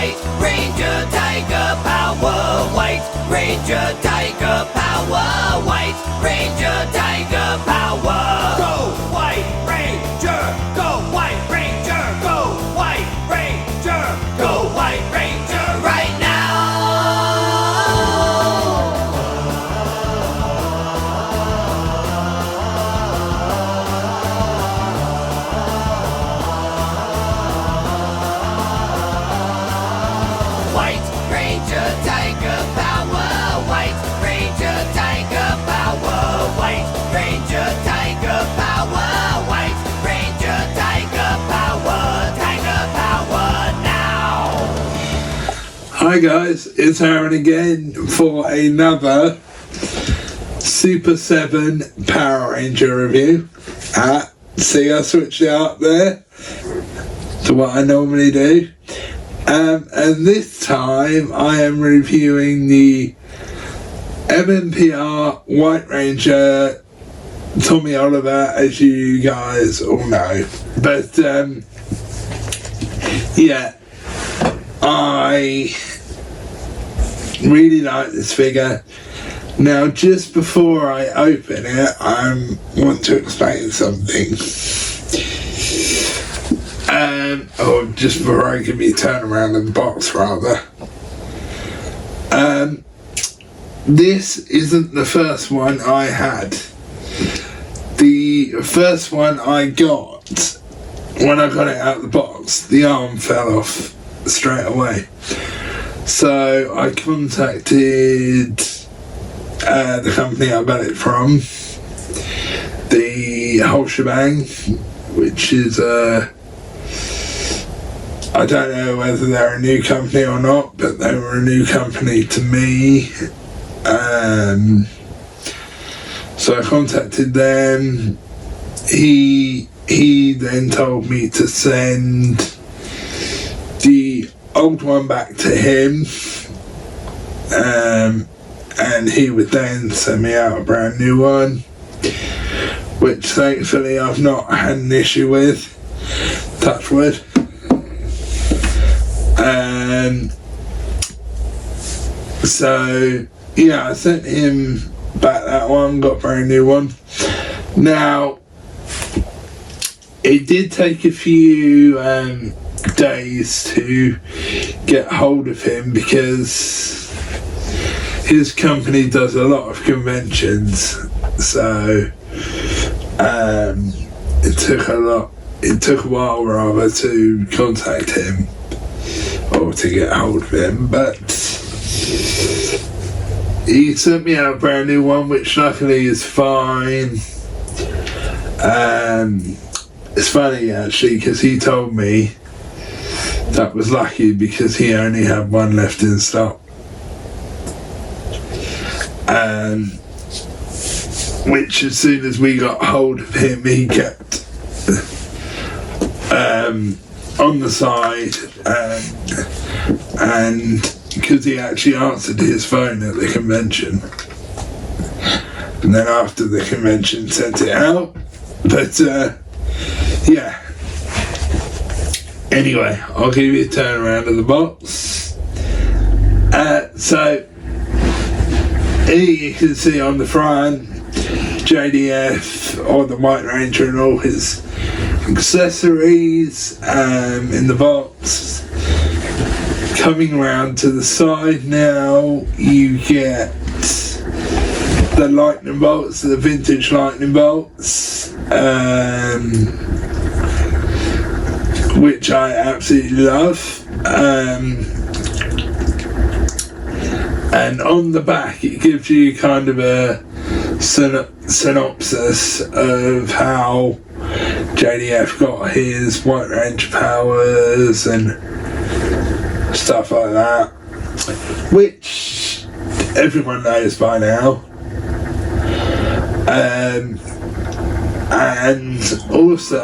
White Ranger Tiger Power, White Ranger Tiger Power, White Ranger Tiger Power. Go White Ranger, go White Ranger, go White Ranger, go White Ranger right now. White Ranger Tiger Power, White Ranger Tiger Power, White Ranger Tiger Power, White Ranger Tiger Power now. Hi guys, it's Arran again for another Super 7 Power Ranger review. See, I switched it up there to what I normally do. And this time I am reviewing the Mmpr White Ranger Tommy Oliver, as you guys all know. But yeah, I really like this figure. Now, just before I open it, I want to explain something. Or just before I give you a turn around in the box, rather. This isn't the first one I had. The first one I got, when I got it out of the box, the arm fell off straight away. So I contacted the company I got it from, the whole shebang, which is I don't know whether they're a new company or not, but they were a new company to me. So I contacted them. He then told me to send the old one back to him, and he would then send me out a brand new one, which thankfully I've not had an issue with, touch wood. So yeah, I sent him back that one, got a brand new one. Now, it did take a few days to get hold of him because his company does a lot of conventions, so it took a while rather to contact him or to get hold of him, but he sent me out a brand new one, which luckily is fine. It's funny actually, because he told me that was lucky because he only had one left in stock, which as soon as we got hold of him, he kept on the side, and because he actually answered his phone at the convention, and then after the convention sent it out. But yeah, anyway, I'll give you a turn around of the box. So here you can see on the front JDF or the White Ranger and all his accessories in the box. Coming round to the side now, you get the lightning bolts, the vintage lightning bolts, which I absolutely love. And on the back it gives you kind of a synopsis of how JDF got his White Ranger powers and stuff like that, which everyone knows by now. And also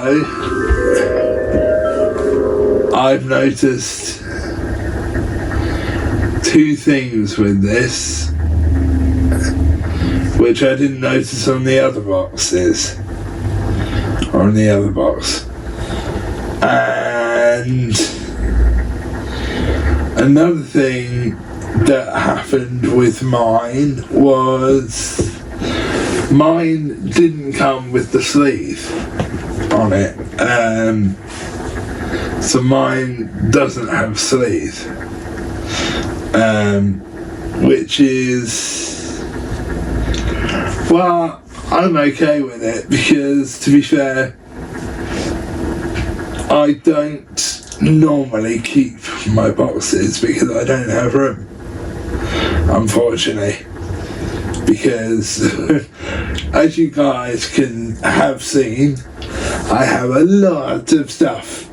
I've noticed two things with this which I didn't notice on the other boxes, or on the other box. And Another thing that happened with mine was mine didn't come with the sleeve on it, so mine doesn't have sleeve, which is, well, I'm okay with it because, to be fair, I don't normally keep my boxes because I don't have room, unfortunately, because as you guys can have seen, I have a lot of stuff,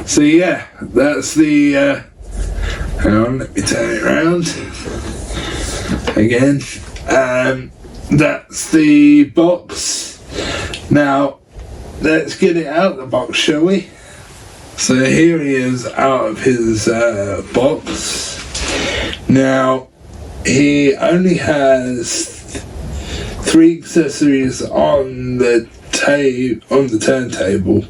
so yeah, that's the hang on, let me turn it around again. That's the box. Now let's get it out of the box, shall we? So here he is out of his box. Now he only has 3 accessories on the turntable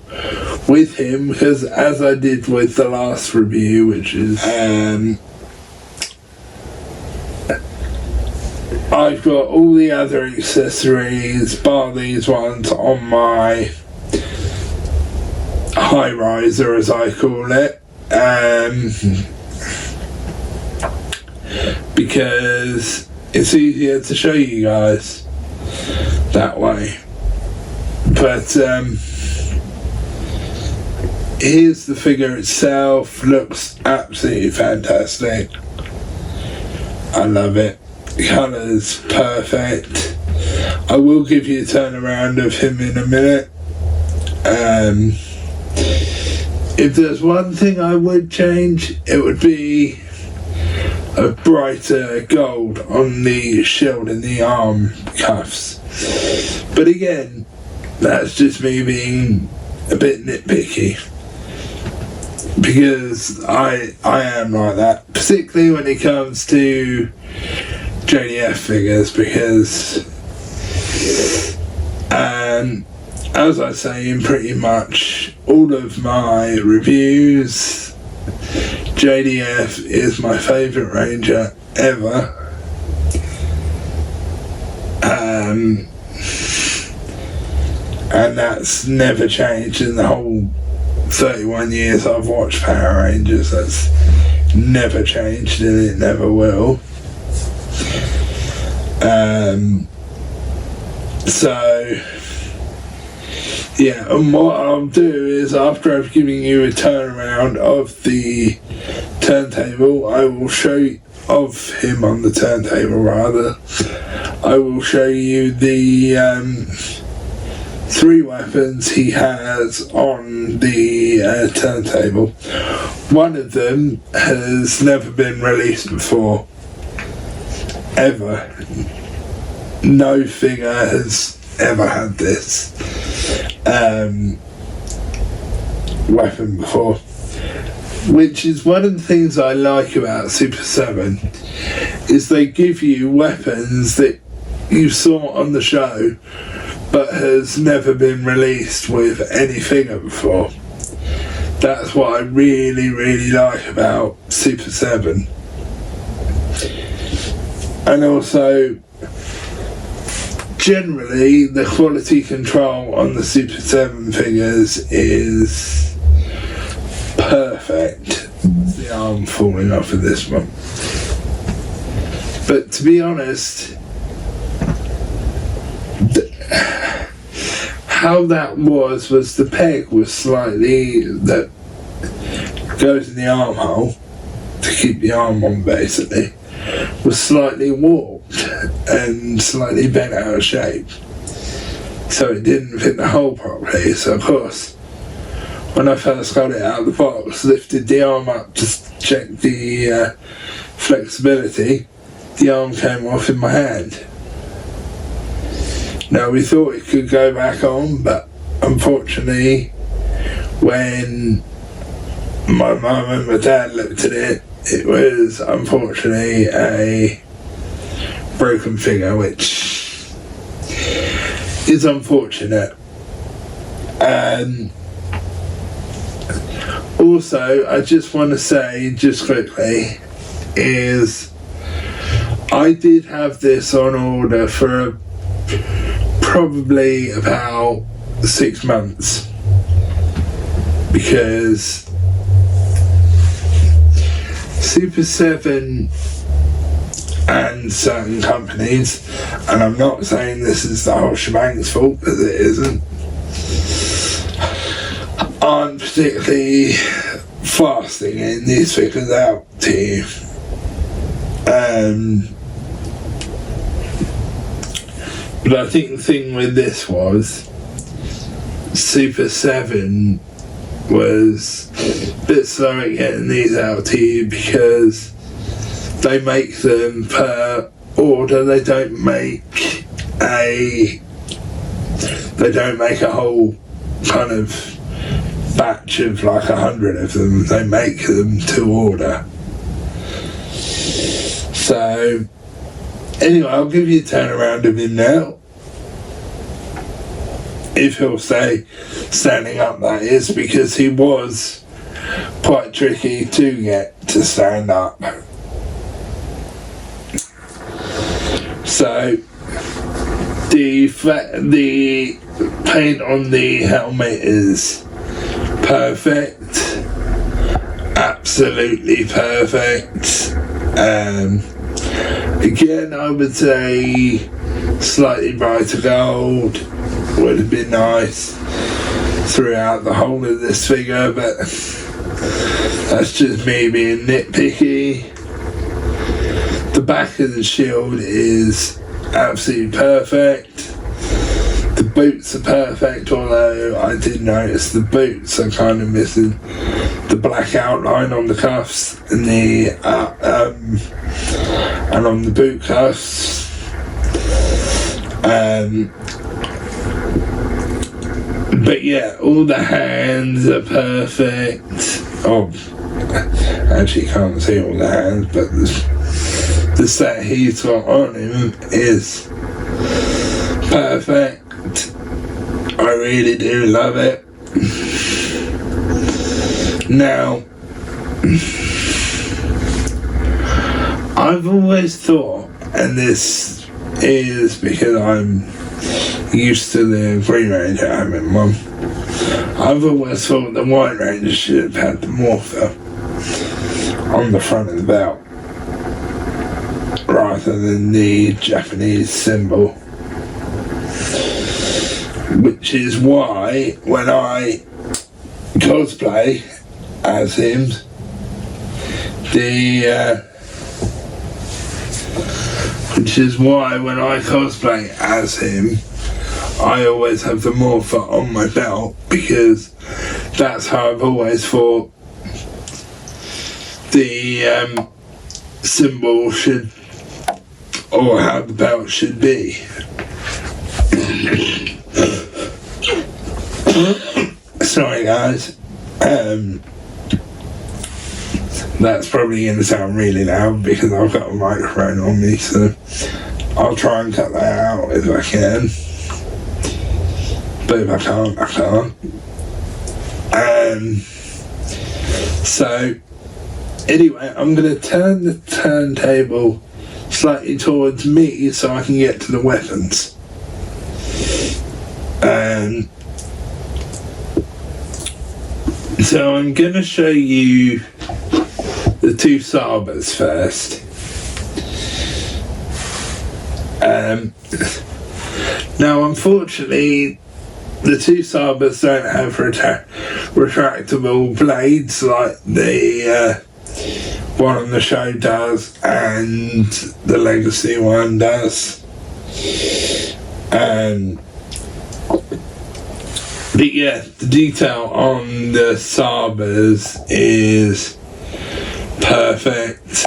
with him, because as I did with the last review, which is I've got all the other accessories bar these ones on my high riser, as I call it, because it's easier to show you guys that way. But here's the figure itself. Looks absolutely fantastic. I love it. The colour's perfect. I will give you a turnaround of him in a minute. If there's one thing I would change, it would be a brighter gold on the shield and the arm cuffs. But again, that's just me being a bit nitpicky, because I am like that, particularly when it comes to JDF figures, because as I say in pretty much all of my reviews, JDF is my favourite Ranger ever. And that's never changed in the whole 31 years I've watched Power Rangers. That's never changed and it never will. So yeah, and what I'll do is, after I've given you a turnaround of the turntable, I will show you, of him on the turntable rather, I will show you the 3 weapons he has on the turntable. One of them has never been released before, ever. No figure has ever had this weapon before, which is one of the things I like about Super 7, is they give you weapons that you saw on the show but has never been released with any figure before. That's what I really, really like about Super 7. And also, generally, the quality control on the Super 7 figures is perfect. The arm falling off of this one. But to be honest, how that was the peg was slightly, that goes in the armhole to keep the arm on basically, was slightly warped and slightly bent out of shape, so it didn't fit the hole properly. So of course, when I first got it out of the box, lifted the arm up to check the flexibility, the arm came off in my hand. Now we thought it could go back on, but unfortunately when my mum and my dad looked at it, it was unfortunately a broken figure, which is unfortunate. Also, I just want to say, just quickly, is I did have this on order for probably about 6 months, because Super 7 and certain companies, and I'm not saying this is the whole shebang's fault, because it isn't, aren't particularly fasting in these figures out to you. But I think the thing with this was Super 7 was a bit slow at getting these out to you because they make them per order. They don't make a whole kind of batch of like 100 of them. They make them to order. So anyway, I'll give you a turnaround of him now. If he'll stay standing up, that is, because he was quite tricky to get to stand up. So the paint on the helmet is perfect, absolutely perfect. Again, I would say slightly brighter gold would have been nice throughout the whole of this figure, but that's just me being nitpicky. The back of the shield is absolutely perfect. The boots are perfect, although I did notice the boots are kind of missing the black outline on the cuffs and and on the boot cuffs. But yeah, all the hands are perfect. Oh, actually can't see all the hands, but the set he's got on him is perfect. I really do love it. Now, I've always thought, and this is because I'm used to the Green Ranger having one, I've always thought the White Ranger should have had the morpher on the front of the belt rather than the Japanese symbol, which is why when I cosplay as him, I always have the morpher on my belt, because that's how I've always thought the symbol should, or how the belt should be. Sorry guys, that's probably going to sound really loud because I've got a microphone on me, so I'll try and cut that out if I can. But if I can't, I can't. So anyway, I'm going to turn the turntable slightly towards me so I can get to the weapons. So I'm going to show you the two sabers first. Now unfortunately the two sabers don't have retractable blades like the one on the show does and the Legacy one does. But yeah, the detail on the sabers is perfect.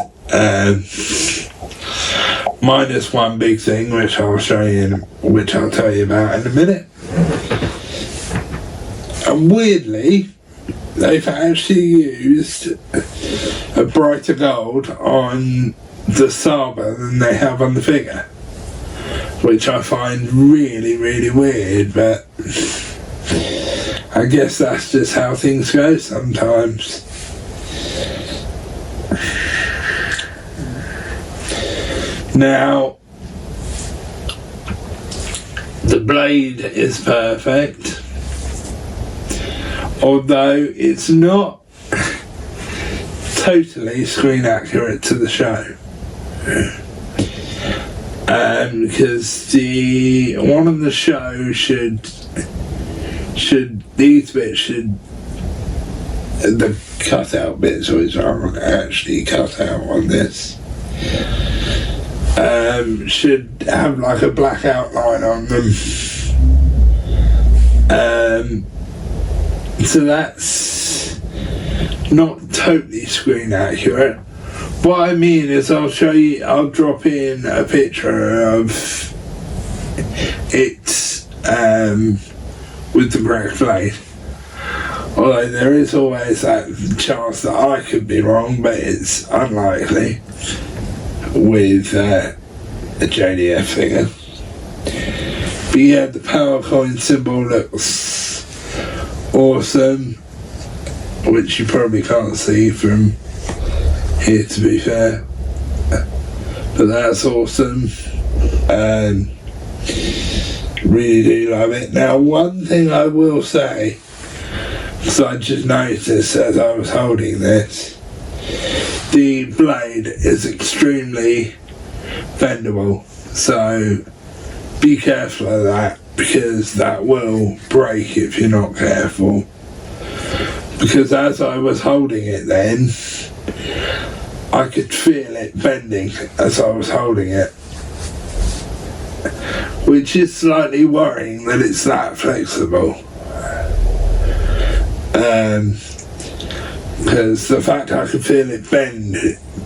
Minus one big thing, which I'll show you, which I'll tell you about in a minute. And weirdly, they've actually used a brighter gold on the saber than they have on the figure. which I find really, really weird, but I guess that's just how things go sometimes. Now, the blade is perfect, although it's not totally screen accurate to the show. Because one of the show should these bits should, the cutout bits which aren't actually cut out on this, should have like a black outline on them. So that's not totally screen accurate. What I mean is I'll drop in a picture of it with the correct blade. Although there is always that chance that I could be wrong, but it's unlikely with a JDF figure. But yeah, the power coin symbol looks awesome, which you probably can't see from here, to be fair, but that's awesome. Really do love it. Now, one thing I will say, because I just noticed as I was holding this, the blade is extremely bendable, so be careful of that, because that will break if you're not careful. Because as I was holding it then, I could feel it bending as I was holding it, which is slightly worrying that it's that flexible. Because the fact I could feel it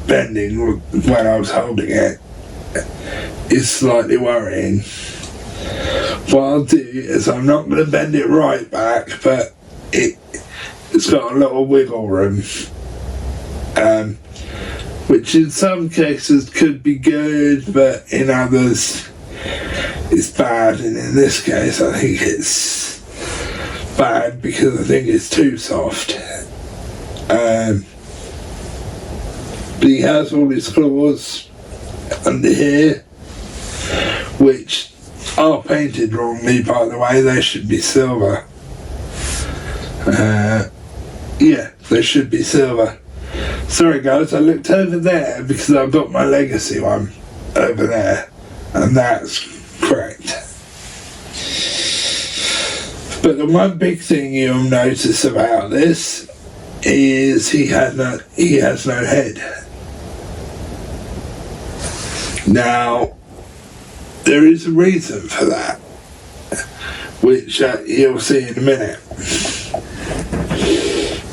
bending when I was holding it is slightly worrying. What I'll do is I'm not going to bend it right back, but it's got a little wiggle room, which in some cases could be good, but in others it's bad, and in this case I think it's bad because I think it's too soft. But he has all his claws under here, which are painted wrongly, by the way. They should be silver. Yeah, they should be silver. Sorry guys, I looked over there because I've got my legacy one over there, and that's correct. But the one big thing you'll notice about this is he has no head. Now, there is a reason for that, which you'll see in a minute.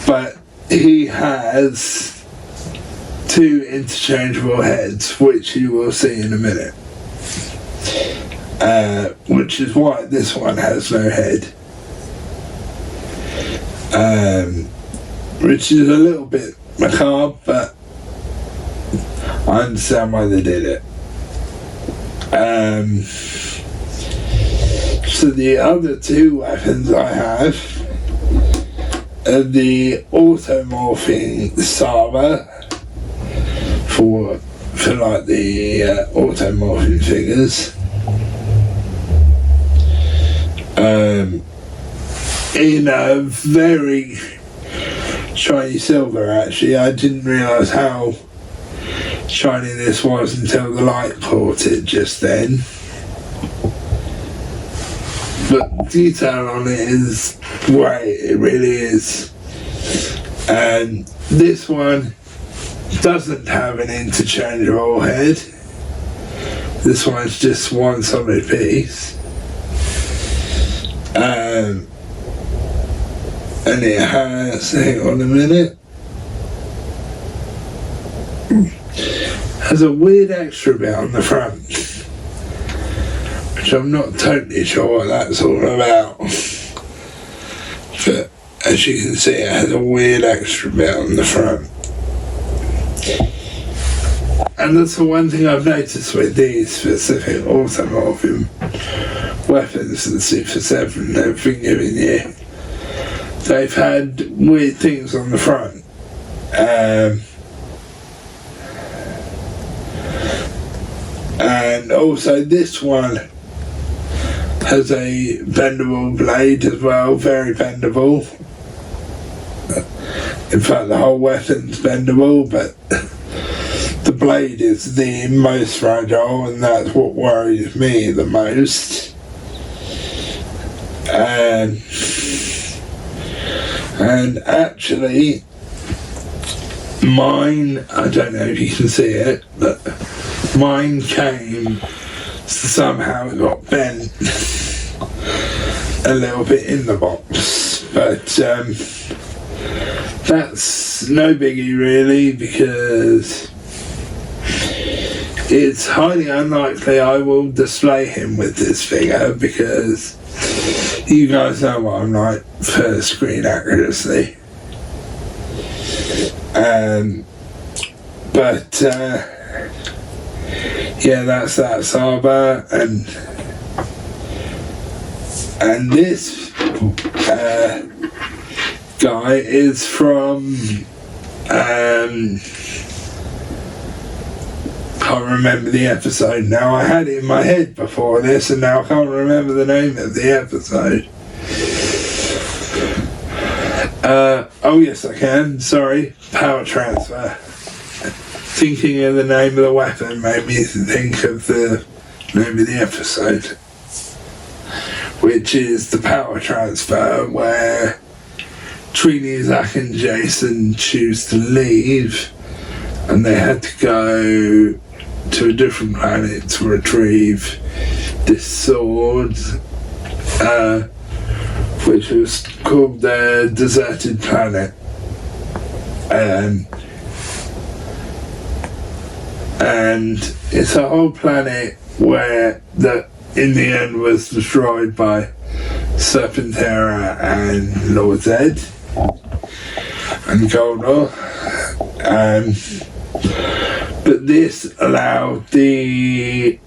But he has two interchangeable heads, which you will see in a minute. Which is why this one has no head. Which is a little bit macabre, but I understand why they did it. So the other two weapons I have are the automorphing Saba for like the automorphing figures. In a very shiny silver, actually. I didn't realise how shiny this was until the light caught it just then. But detail on it is great, it really is. And this one doesn't have an interchangeable head. This one's just one solid piece. And it has, hang on a minute, has a weird extra bit on the front, which I'm not totally sure what that's all about. But as you can see, it has a weird extra bit on the front. And that's the one thing I've noticed with these specific automorphing weapons and Super 7 they've been giving you. They've had weird things on the front. And also this one has a bendable blade as well, very bendable. In fact, the whole weapon's bendable, but the blade is the most fragile, and that's what worries me the most. And actually, mine, I don't know if you can see it, but mine came, somehow it got bent a little bit in the box, but that's no biggie really, because it's highly unlikely I will display him with this figure, because you guys know what I'm like for screen accuracy. But yeah, that's that Saba, and this guy is from can't remember the episode now. I had it in my head before this, and now I can't remember the name of the episode. Oh yes, I can. Sorry, power transfer. Thinking of the name of the weapon made me think of the name of the episode, which is the power transfer, where Trini, Zach and Jason choose to leave, and they had to go to a different planet to retrieve this sword, which was called the Deserted Planet. And it's a whole planet where that in the end was destroyed by Serpentera and Lord Zed and Goldor. But this allowed the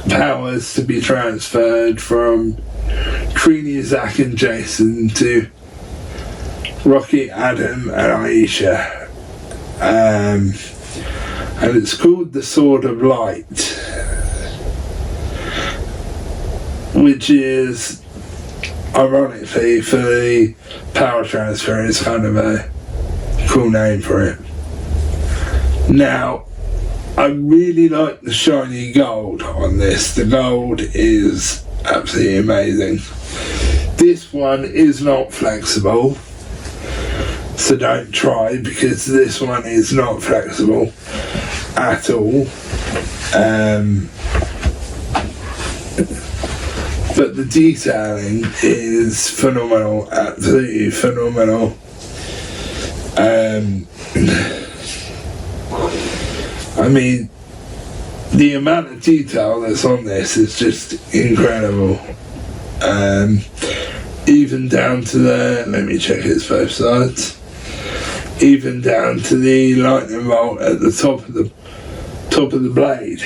powers to be transferred from Trini, Zach and Jason to Rocky, Adam and Aisha. And it's called the Sword of Light, which is, ironically, for the power transfer, is kind of a cool name for it. Now, I really like the shiny gold on this. The gold is absolutely amazing. This one is not flexible, so don't try, because this one is not flexible at all. But the detailing is phenomenal, absolutely phenomenal. I mean, the amount of detail that's on this is just incredible. Even down to the, let me check it's both sides, even down to the lightning bolt at the top of the blade.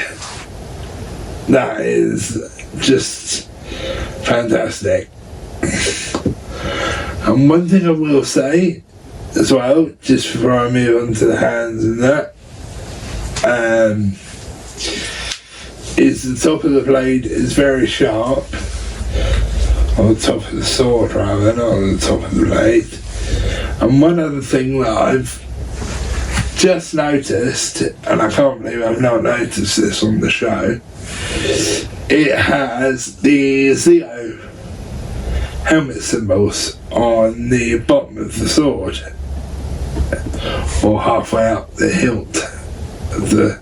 That is just fantastic. And one thing I will say as well, just before I move on to the hands and that, is the top of the blade is very sharp, on the top of the sword rather, not on the top of the blade. And one other thing that I've just noticed, and I can't believe I've not noticed this on the show, it has the Zeo helmet symbols on the bottom of the sword, or halfway up the hilt of the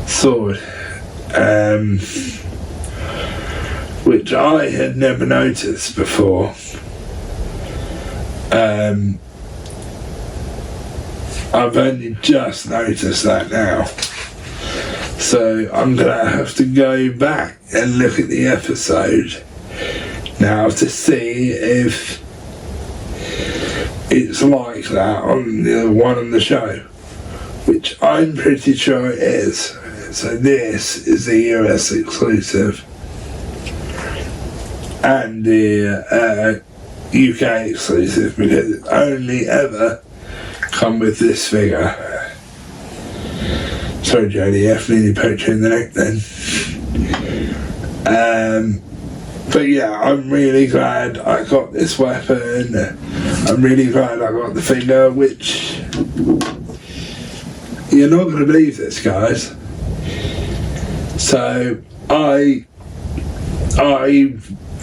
sword, which I had never noticed before. I've only just noticed that now, so I'm gonna have to go back and look at the episode now to see if it's like that on the one on the show, which I'm pretty sure it is. So this is the US exclusive and the UK exclusive, because it only ever come with this figure. Sorry JDF, nearly poked you in the neck then. But yeah, I'm really glad I got this weapon. I'm really glad I got the figure, which you're not going to believe this, guys. So I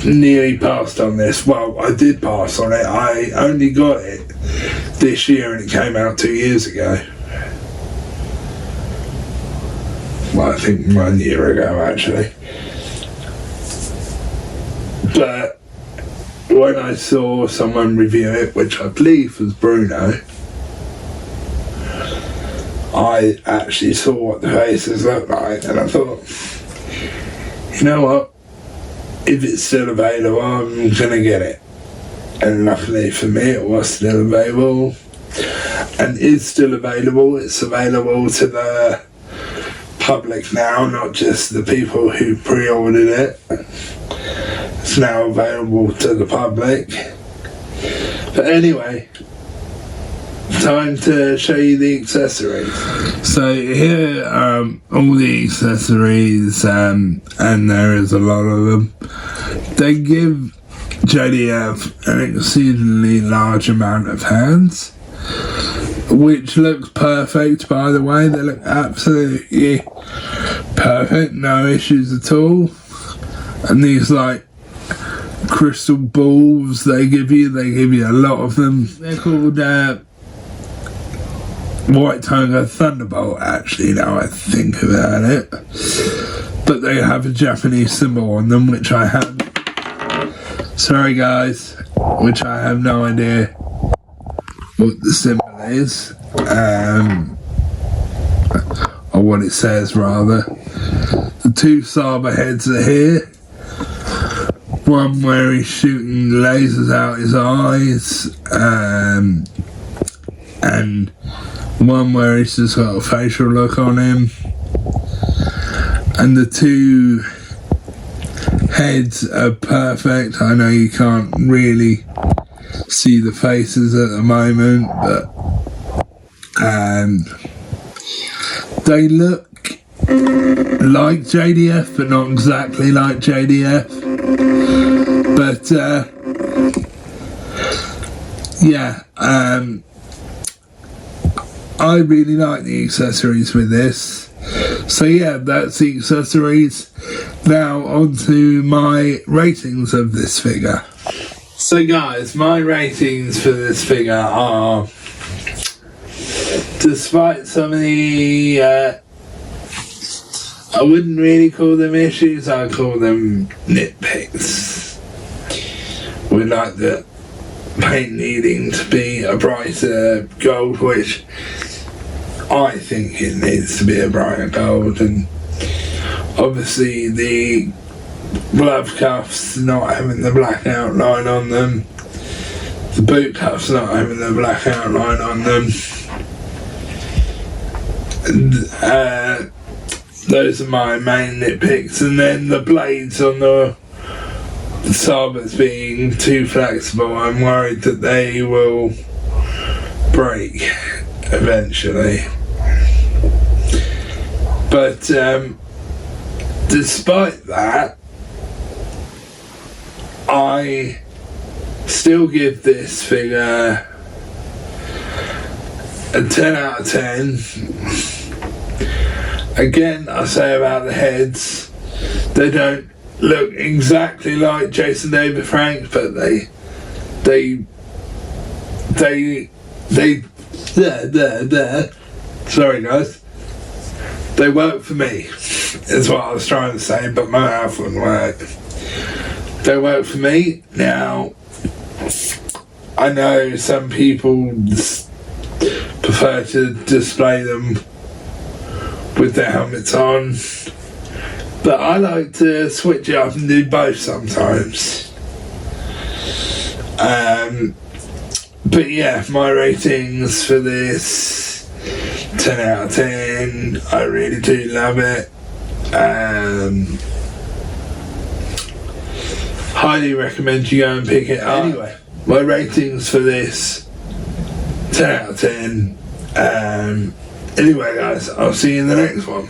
nearly passed on this. Well, I did pass on it. I only got it this year and it came out 2 years ago. Well, I think 1 year ago actually. But when I saw someone review it, which I believe was Bruno, I actually saw what the faces looked like and I thought, you know what, if it's still available, I'm gonna get it. And luckily for me, it was still available and is still available. It's available to the public now, not just the people who pre-ordered it. It's now available to the public. But anyway, time to show you the accessories. So here are all the accessories, and there is a lot of them. They give JDF an exceedingly large amount of hands, which looks perfect, by the way. They look absolutely perfect, no issues at all. And these like crystal balls they give you a lot of them. They're called White Tiger Thunderbolt, actually, now I think about it. But they have a Japanese symbol on them, which I have. Sorry guys, which I have no idea what the symbol is. Or what it says, rather. The two Saber heads are here. One where he's shooting lasers out his eyes, and one where he's just got a facial look on him. And the two heads are perfect. I know you can't really see the faces at the moment, but they look like JDF, but not exactly like JDF. But yeah, I really like the accessories with this. So yeah, that's the accessories. Now on to my ratings of this figure. So guys, my ratings for this figure are, despite some of the I wouldn't really call them issues, I'd call them nitpicks. We like the paint needing to be a brighter gold, which I think it needs to be a brighter gold, and obviously the glove cuffs not having the black outline on them, the boot cuffs not having the black outline on them. And, those are my main nitpicks, and then the blades on the sabers being too flexible. I'm worried that they will break eventually. But despite that, I still give this figure a 10 out of 10. Again, I say about the heads, they don't look exactly like Jason David Frank, but they sorry guys, they work for me, is what I was trying to say, but my mouth wouldn't work. They work for me. Now, I know some people prefer to display them with their helmets on, but I like to switch it up and do both sometimes. But yeah, my ratings for this 10 out of 10. I really do love it. Highly recommend you go and pick it up. Anyway, my ratings for this, 10 out of 10. Anyway guys, I'll see you in the next one.